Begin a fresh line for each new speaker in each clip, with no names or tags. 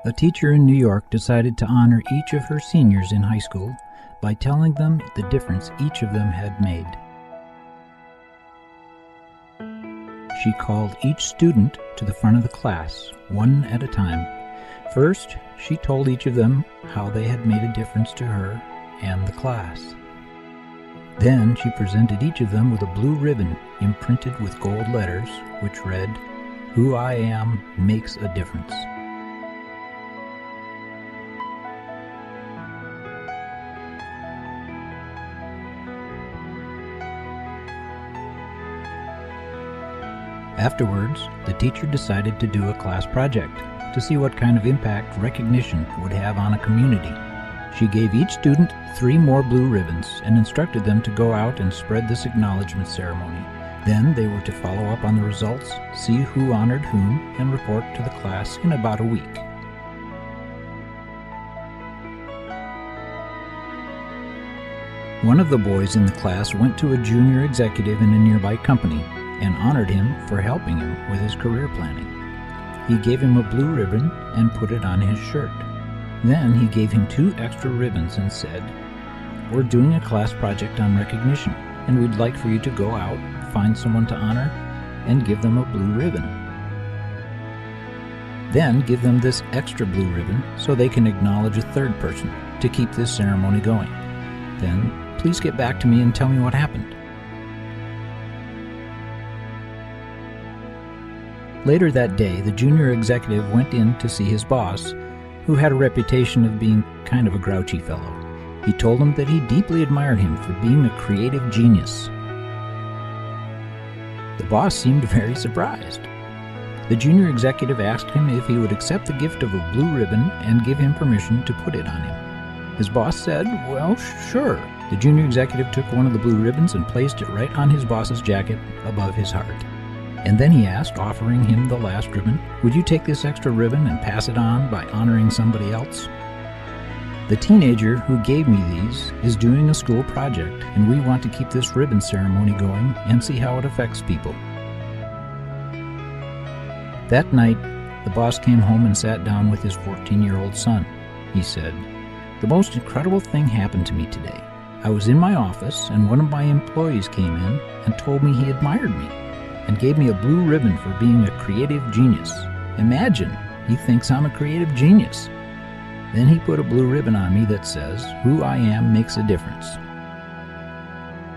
A teacher in New York decided to honor each of her seniors in high school by telling them the difference each of them had made. She called each student to the front of the class, one at a time. First, she told each of them how they had made a difference to her and the class. Then she presented each of them with a blue ribbon imprinted with gold letters, which read, "Who I am makes a difference." Afterwards, the teacher decided to do a class project to see what kind of impact recognition would have on a community. She gave each student 3 more blue ribbons and instructed them to go out and spread this acknowledgement ceremony. Then they were to follow up on the results, see who honored whom, and report to the class in about a week. One of the boys in the class went to a junior executive in a nearby company and honored him for helping him with his career planning. He gave him a blue ribbon and put it on his shirt. Then he gave him 2 extra ribbons and said, "We're doing a class project on recognition, and we'd like for you to go out, find someone to honor, and give them a blue ribbon. Then give them this extra blue ribbon so they can acknowledge a 3rd person to keep this ceremony going. Then please get back to me and tell me what happened." Later that day, the junior executive went in to see his boss, who had a reputation of being kind of a grouchy fellow. He told him that he deeply admired him for being a creative genius. The boss seemed very surprised. The junior executive asked him if he would accept the gift of a blue ribbon and give him permission to put it on him. His boss said, "Well, sure." The junior executive took one of the blue ribbons and placed it right on his boss's jacket above his heart. And then he asked, offering him the last ribbon, "Would you take this extra ribbon and pass it on by honoring somebody else? The teenager who gave me these is doing a school project, and we want to keep this ribbon ceremony going and see how it affects people." That night, the boss came home and sat down with his 14-year-old son. He said, "The most incredible thing happened to me today. I was in my office, and one of my employees came in and told me he admired me and gave me a blue ribbon for being a creative genius. Imagine, he thinks I'm a creative genius. Then he put a blue ribbon on me that says, 'Who I am makes a difference.'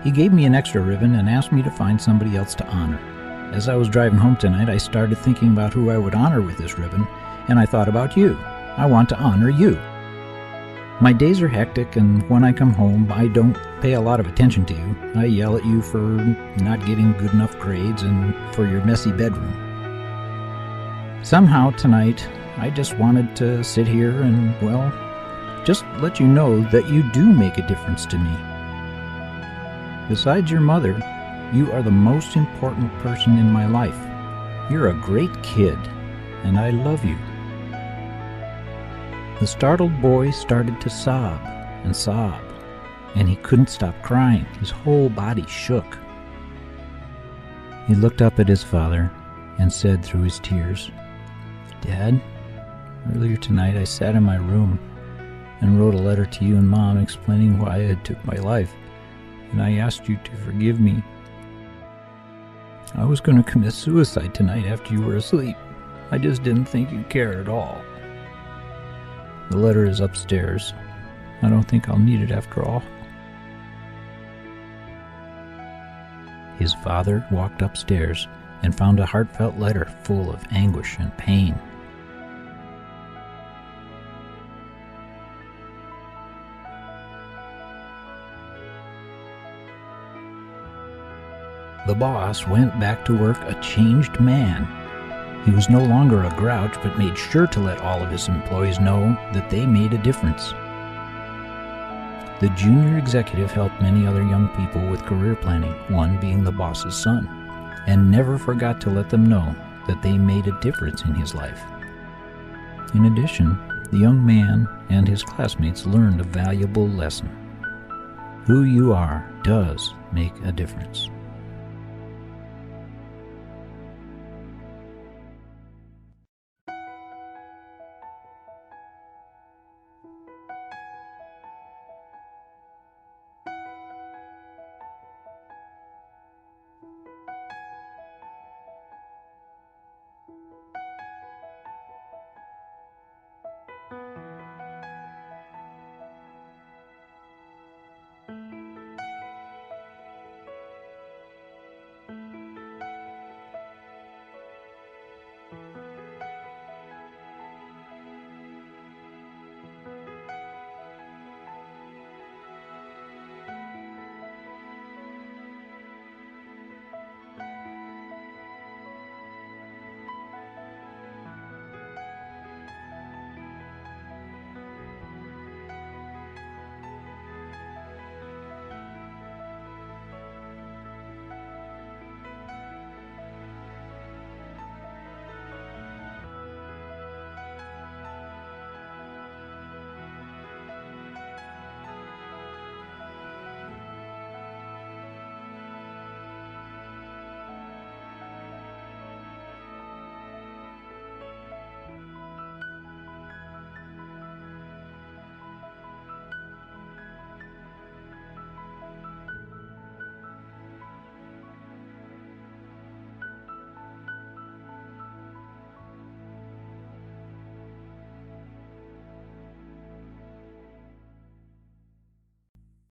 He gave me an extra ribbon and asked me to find somebody else to honor. As I was driving home tonight, I started thinking about who I would honor with this ribbon, and I thought about you. I want to honor you. My days are hectic, and when I come home, I don't pay a lot of attention to you. I yell at you for not getting good enough grades and for your messy bedroom. Somehow tonight, I just wanted to sit here and, well, just let you know that you do make a difference to me. Besides your mother, you are the most important person in my life. You're a great kid, and I love you." The startled boy started to sob, and he couldn't stop crying. His whole body shook. He looked up at his father and said through his tears, "Dad, earlier tonight I sat in my room and wrote a letter to you and Mom explaining why I had took my life, and I asked you to forgive me. I was going to commit suicide tonight after you were asleep. I just didn't think you cared at all. The letter is upstairs. I don't think I'll need it after all." His father walked upstairs and found a heartfelt letter full of anguish and pain. The boss went back to work a changed man. He was no longer a grouch, but made sure to let all of his employees know that they made a difference. The junior executive helped many other young people with career planning, one being the boss's son, and never forgot to let them know that they made a difference in his life. In addition, the young man and his classmates learned a valuable lesson. Who you are does make a difference.